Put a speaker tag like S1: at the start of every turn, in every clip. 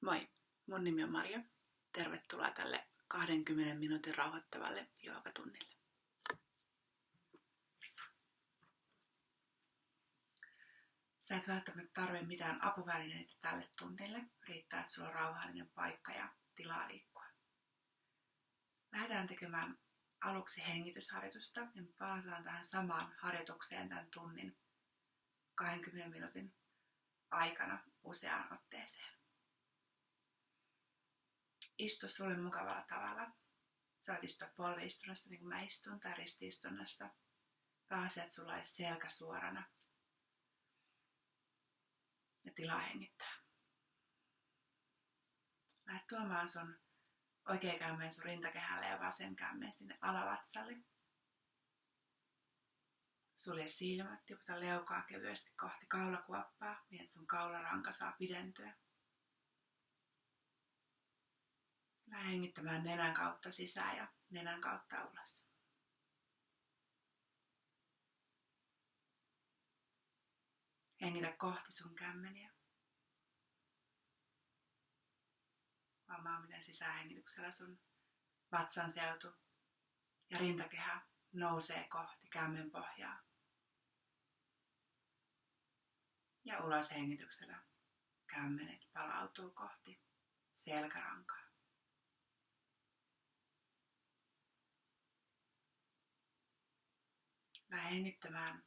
S1: Moi, mun nimi on Maria. Tervetuloa tälle 20 minuutin rauhoittavalle joogatunnille. Sä et välttämättä tarvitse mitään apuvälineitä tälle tunnille. Riittää, että sulla on rauhallinen paikka ja tilaa liikkua. Lähdetään tekemään aluksi hengitysharjoitusta ja me palataan tähän samaan harjoitukseen tämän tunnin 20 minuutin aikana useaan otteeseen. Istu sulle mukavalla tavalla. Sä voit istua polviistunnassa niin kuin mä istun tai ristiistunnassa. Pääasi, että sulla olisi selkä suorana. Ja tilaa hengittää. Lähdet tuomaan sun oikea kämmeen sun rintakehälle ja vasen kämmeen sinne alavatsalle. Sulje silmät, tiputa leukaa kevyesti kohti kaulakuoppaa, niin että sun kaularanka saa pidentyä. Lähde hengittämään nenän kautta sisään ja nenän kautta ulos. Hengitä kohti sun kämmeniä. Huomaa, miten sisähengityksellä sun vatsan seutu ja rintakehä nousee kohti kämmen pohjaa. Ja ulos hengityksellä kämmenet palautuu kohti selkärankaa. Lähde hengittämään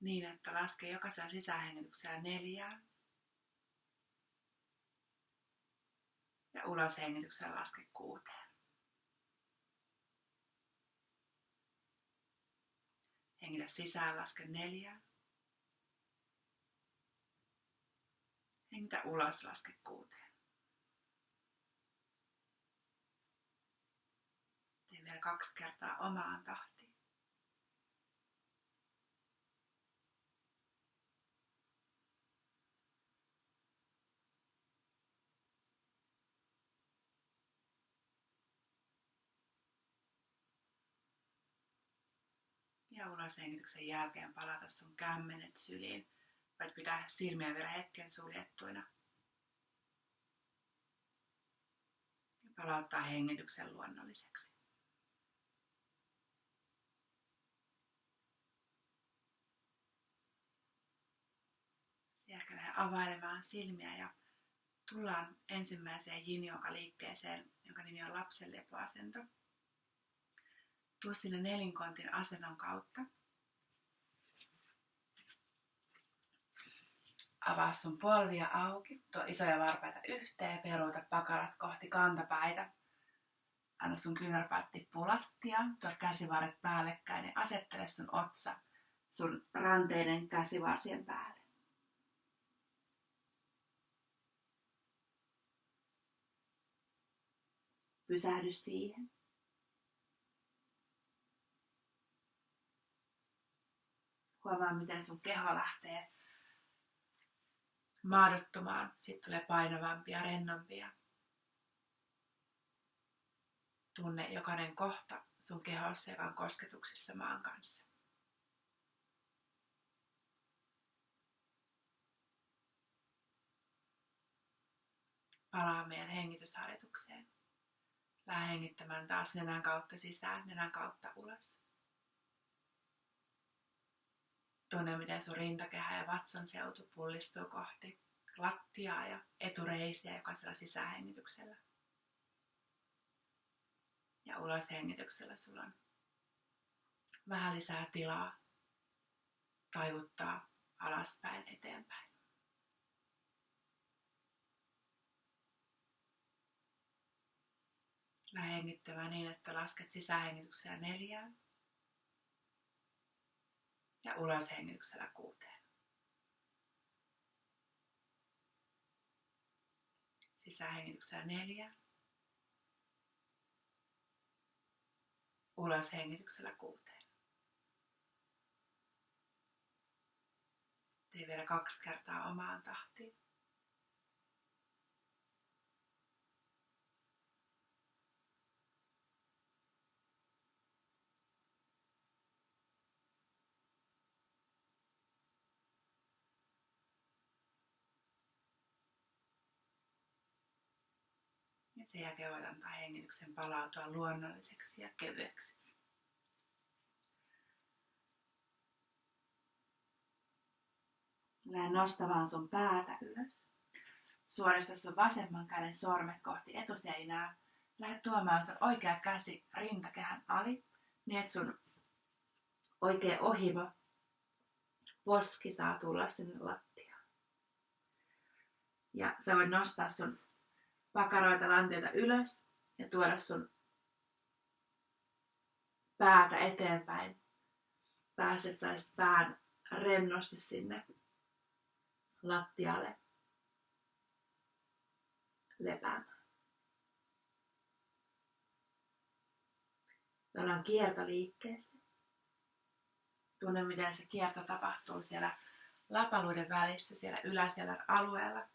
S1: niin, että laske jokaisella sisähengityksellä 4. Ja ulos hengityksellä laske 6. Hengitä sisään, laske 4. Hengitä ulos, laske 6. Tee vielä 2 kertaa omaan tahtiin. Ja ulos hengityksen jälkeen palata sun kämmenet syliin. Voit pitää silmiä vielä hetken suljettuina. Ja palauttaa hengityksen luonnolliseksi. Sen jälkeen lähde availemaan silmiä ja tullaan ensimmäiseen yin-jooga-liikkeeseen, jonka nimi on lapsen lepoasento. Tuu sinne nelinkontin asennon kautta. Avaa sun polvia auki, tuo isoja varpaita yhteen, peruuta pakarat kohti kantapäitä. Anna sun kyynärpäät tippuu lattiaan, tuo käsivarret päällekkäin ja asettele sun otsa sun ranteiden käsivarsien päälle. Pysähdy siihen. Huomaa, miten sun keho lähtee maadottumaan. Sitten tulee painavampia, rennompia. Tunne jokainen kohta sun kehossa, joka on kosketuksissa maan kanssa. Palaa meidän hengitysharjoitukseen. Lähde hengittämään taas nenän kautta sisään, nenän kautta ulos. Tunne, miten sun rintakehä ja vatsan seutu pullistuu kohti lattiaa ja etureisiä jokaisella sisähengityksellä. Ja ulos hengityksellä sulla on vähän lisää tilaa taivuttaa alaspäin eteenpäin. Lähde hengittämään niin, että lasket sisähengityksellä 4. Ja ulos hengityksellä 6. Sisähengityksellä 4. Ulos hengityksellä 6. Tee vielä 2 kertaa omaan tahtiin. Ja sen jälkeen voit antaa hengityksen palautua luonnolliseksi ja kevyeksi. Lähde nostamaan sun päätä ylös. Suorista sun vasemman käden sormet kohti etuseinää. Lähde tuomaan sun oikea käsi rintakehän ali, niin että sun oikea ohimo poski saa tulla sinne lattiaan. Ja sä voit nostaa sun pakaroita lantioita ylös ja tuoda sun päätä eteenpäin. Pääset saisit pään rennosti sinne lattialle lepäämään. Me ollaan kiertoliikkeessä. Tunne, miten se kierto tapahtuu siellä lapaluiden välissä, siellä yläselän alueella.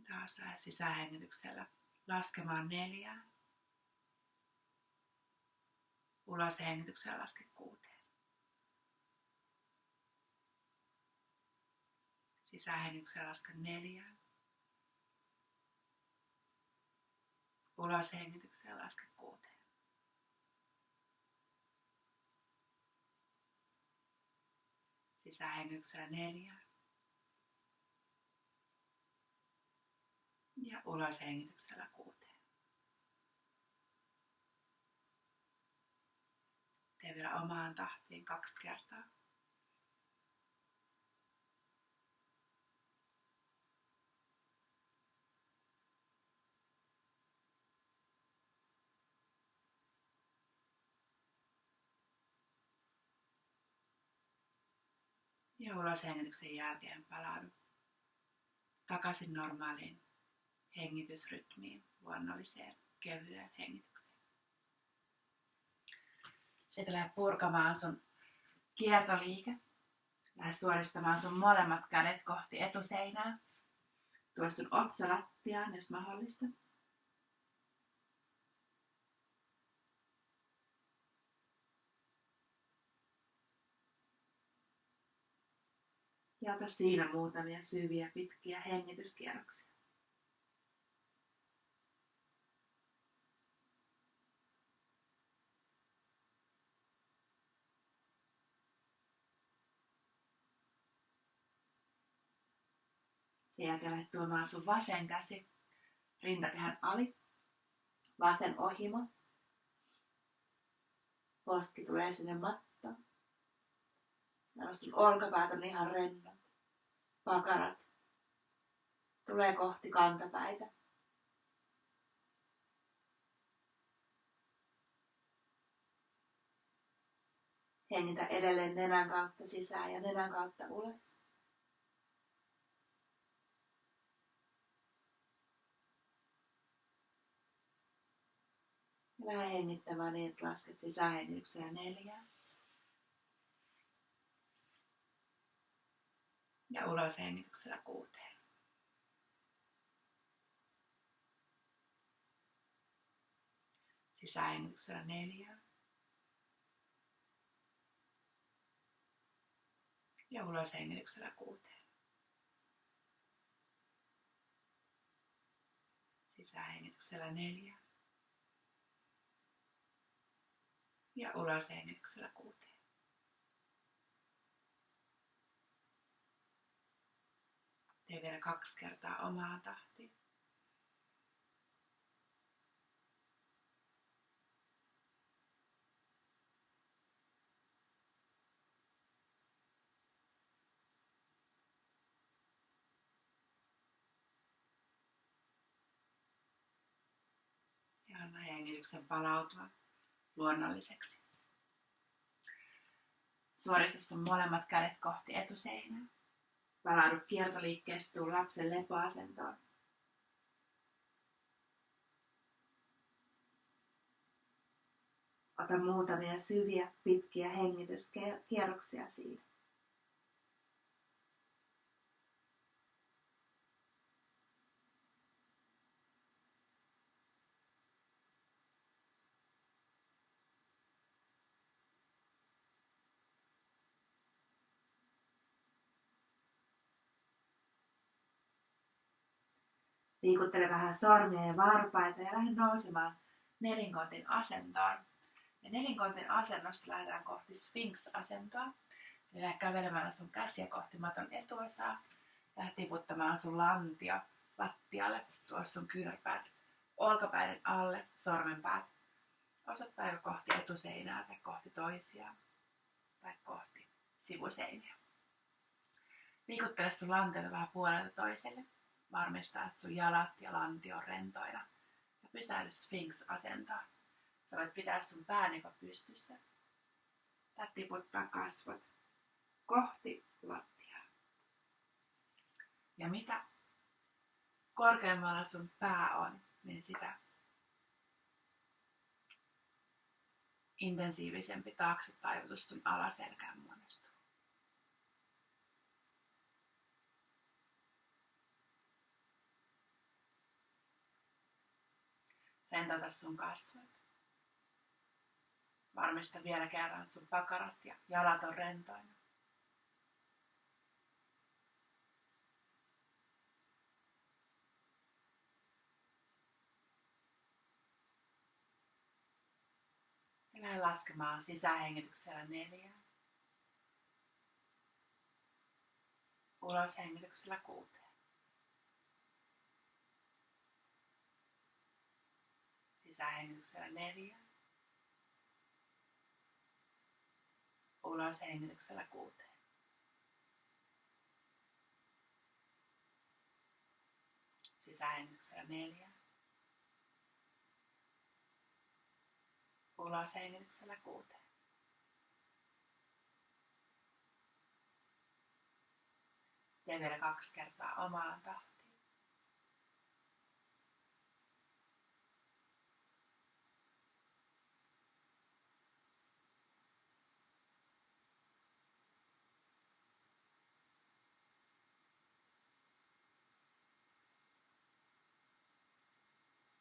S1: Taas sisähengityksellä laskemaan 4. Uloshengityksellä laske 6. Sisähengityksellä laske 4. Uloshengityksellä laske 6. Sisähengityksellä 4. Ja uloshengityksellä 6. Tee vielä omaan tahtiin 2 kertaa. Ja uloshengityksen jälkeen palaudu takaisin normaaliin hengitysrytmiin, luonnolliseen, kevyeen hengitykseen. Sitten lähde purkamaan sun kiertoliike. Lähde suoristamaan sun molemmat kädet kohti etuseinää. Tuo sun otsa lattiaan, jos mahdollista. Ja ota siinä muutamia syviä pitkiä hengityskierroksia. Sen jälkeen lähde tuomaan sun vasen käsi rintakehän ali. Vasen ohimo. Poski tulee sinne mattoon. Ja sun olkapäät on ihan rennot. Pakarat tulee kohti kantapäitä. Hengitä edelleen nenän kautta sisään ja nenän kautta ulos. Lähde hengittämään niin, että lasket sisähengityksellä 4. Ja uloshengityksellä 6. Sisähengityksellä 4. Ja uloshengityksellä 6. Sisähengityksellä 4. Ja uloshengityksellä 6. Tee vielä 2 kertaa omaan tahtiin. Ja anna hengityksen palautua luonnolliseksi. Suorista sun molemmat kädet kohti etuseinää. Palaudu kiertoliikkeestä, tuu lapsen lepoasentoon. Ota muutamia syviä, pitkiä hengityskierroksia siinä. Liikuttele vähän sormia ja varpaita ja lähde nousemaan nelinkontin asentoon. Ja nelinkontin asennosta lähdetään kohti Sphinx-asentoa. Eli lähde kävelemään sun käsiä kohti maton etuosaa. Lähde tiputtamaan sun lantio lattialle. Tuo sun kyynärpäät olkapäiden alle, sormenpäät. Osoittaa joko kohti etuseinää tai kohti toisiaan. Tai kohti sivuseiniä. Liikuttele sun lantiota vähän puolelta toiselle. Varmistaa, että sun jalat ja lantio on rentoina. Ja pysähdy Sphinx-asentoon. Sä voit pitää sun pään jopa pystyssä. Tai tiputtaa kasvot kohti lattiaa. Ja mitä korkeammalla sun pää on, niin sitä intensiivisempi taakse taivutus sun alaselkään muodostuu. Rentouta sun kasvot. Varmista vielä kerran, että sun pakarat ja jalat on rentoina. Ja lähde laskemaan sisähengityksellä 4. Uloshengityksellä 6. Sisähengityksellä 4. Uloshengityksellä 6. Sisähengityksellä 4. Uloshengityksellä 6. Ja vielä 2 kertaa omaan tahtiin.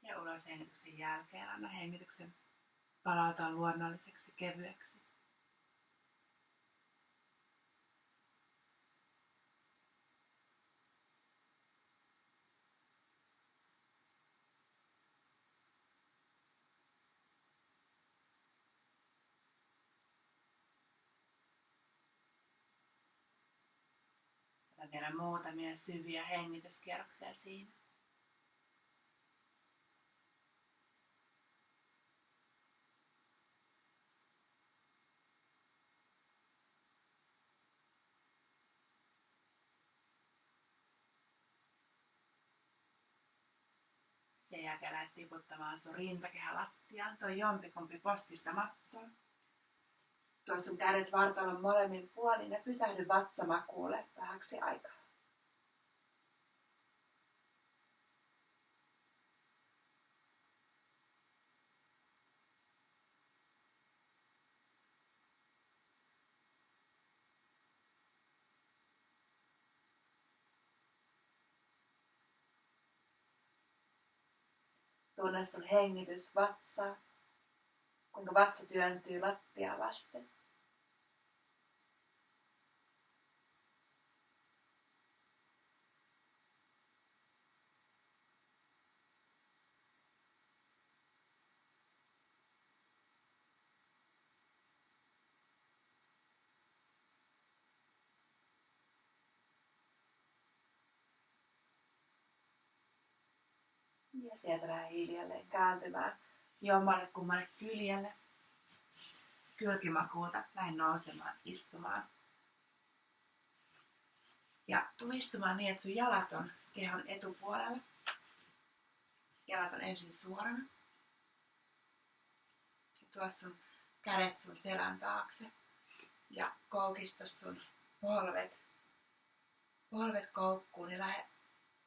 S1: Ja uloshengityksen jälkeen anna hengityksen palautua luonnolliseksi kevyeksi. Ota vielä muutamia syviä hengityskierroksia siinä. Sen jälkeen lähdet tiputtamaan sun rintakehä lattiaan. Tuo jompikumpi poskista mattoon. Tuo sun kädet vartalon molemmin puolin ja pysähdy vatsamakuulle vähäksi aikaa. Tunne sun hengitys vatsaa, kuinka vatsa työntyy lattiaa vasten. Ja sieltä lähde hiljalleen kääntymään jommalle kummalle kyljelle. Kylkimakuuta lähde nousemaan, istumaan. Ja tuu istumaan niin, että sun jalat on kehon etupuolella. Jalat on ensin suorana. Ja tuo sun kädet sun selän taakse. Ja koukista sun polvet koukkuun ja lähde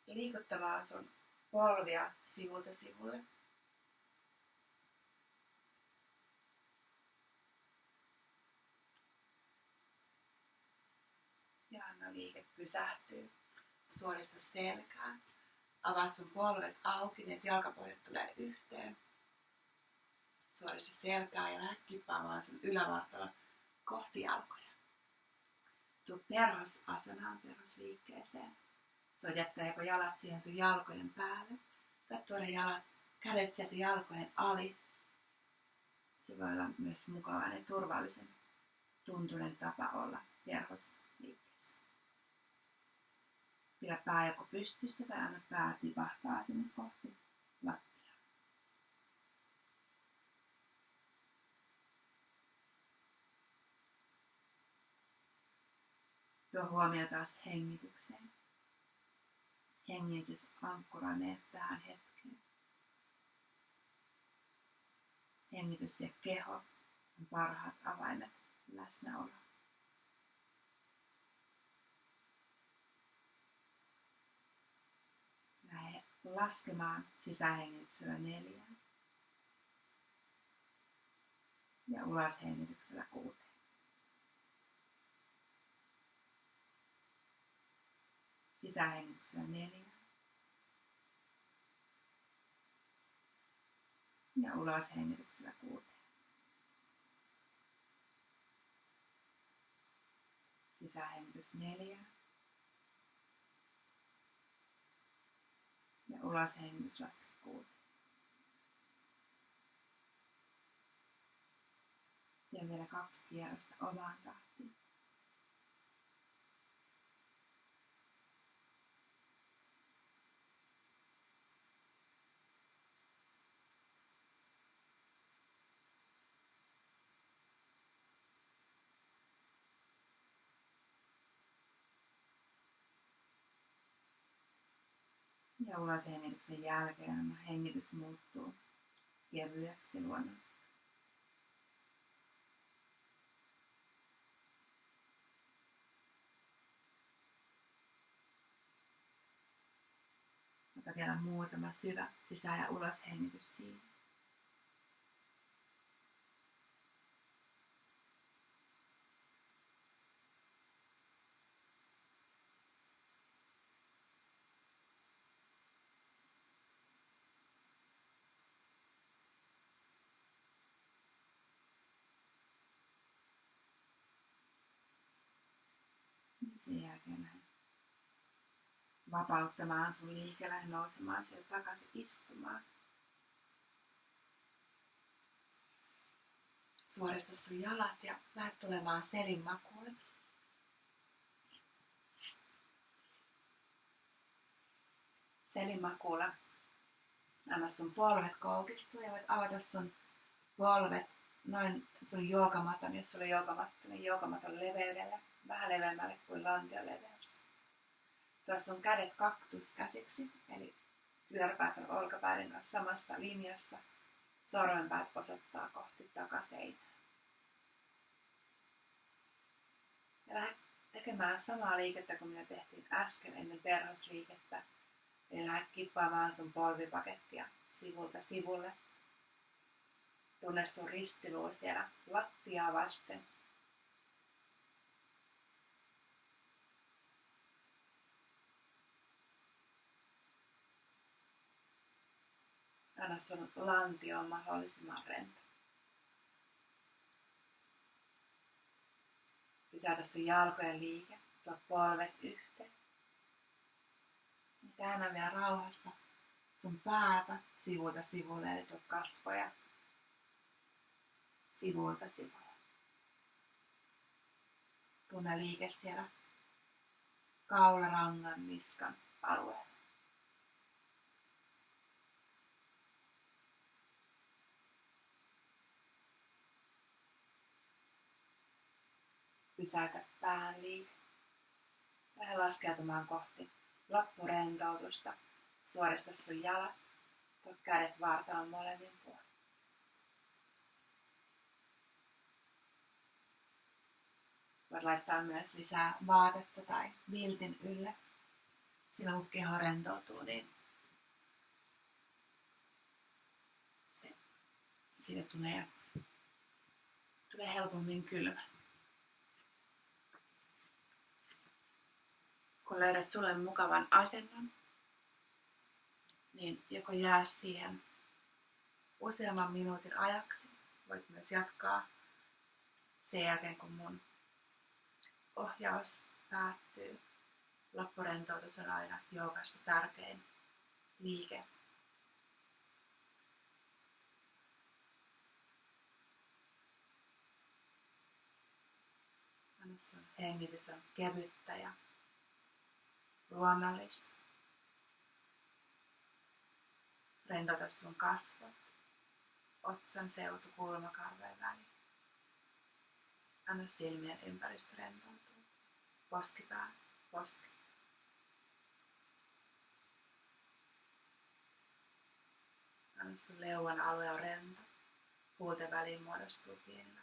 S1: liikuttamaan sun polvia sivulta sivulle. Ja anna liike pysähtyy. Suorista selkään. Avaa sun polvet auki, niin että jalkapohjat tulee yhteen. Suorista selkää ja lähde kippaamaan sun ylävartalo kohti jalkoja. Tuu perhosasenaan, perhosliikkeeseen. voit jättää joko jalat siihen sun jalkojen päälle tai tuoda kädet sieltä jalkojen ali. Se voi olla myös mukava ja turvallisen tuntunen tapa olla perhosliikkeessä. Pidä pää joko pystyssä tai anna pää tipahtaa sinne kohti lattiaa. Tuo huomio taas hengitykseen. Hengitys ankkuroi meidät tähän hetkeen. Hengitys ja keho on parhaat avaimet läsnäoloon. Lähde laskemaan sisähengityksellä 4 ja uloshengityksellä 6. Sisähengityksellä 4 ja uloshengityksellä 6. Sisähengitys 4 ja uloshengitys laske 6. Ja vielä 2 kierrosta omaan tahtiin. Ja uloshengityksen jälkeen hengitys muuttuu kevyeksi luonnollisesti. Ota vielä muutama syvä sisä- ja uloshengitys siinä. Sen jälkeen lähde vapauttamaan sun liikkeelle ja nousemaan sieltä takaisin istumaan. Suorista sun jalat ja lähde tulemaan selinmakuulle. Selinmakuulla anna sun polvet koukistua ja voit avata sun polvet noin sun joogamaton, jos sulla on joogamatto, niin joogamaton leveydellä. Vähän leveämmälle kuin lantion leveys. Tuo sun kädet kaktuskäsiksi, eli kyynärpäät on olkapäiden kanssa samassa linjassa. Sormenpäät osoittaa kohti takaseinää. Ja lähde tekemään samaa liikettä kuin mitä tehtiin äsken ennen perhosliikettä. Eli lähde kippaamaan sun polvipakettia sivulta sivulle. Tunne sun ristiluu siellä lattiaa vasten. Anna sun lantio on mahdollisimman rento. Pysäytä sun jalkojen liike, tuo polvet yhteen. Ja käännä vielä rauhassa sun päätä sivulta sivulle, eli tuo kasvoja sivulta sivulle. Tunne liike siellä kaularangan niskan alueella. Pysäytä pään liike. Lähde laskeutumaan kohti loppurentoutusta. Suorista sun jalat. Tuo kädet vartalon molemmin puolin. Voit laittaa myös lisää vaatetta tai viltin ylle. Silloin kun keho rentoutuu, niin siitä tulee helpommin kylmä. Kun löydät sulle mukavan asennon, niin joko jää siihen useamman minuutin ajaksi. Voit myös jatkaa sen jälkeen, kun mun ohjaus päättyy. Loppurentoitus on aina joogassa tärkein liike. Anna sun hengitys on kevyttä ja luonnollista. Rentouta sun kasvot, otsan seutu kulmakarvojen väliin. Anna silmien ympäristö rentoutua. Poskipää, poski. Anna sun leuan alue on rento. Huulten väliin muodostuu pieni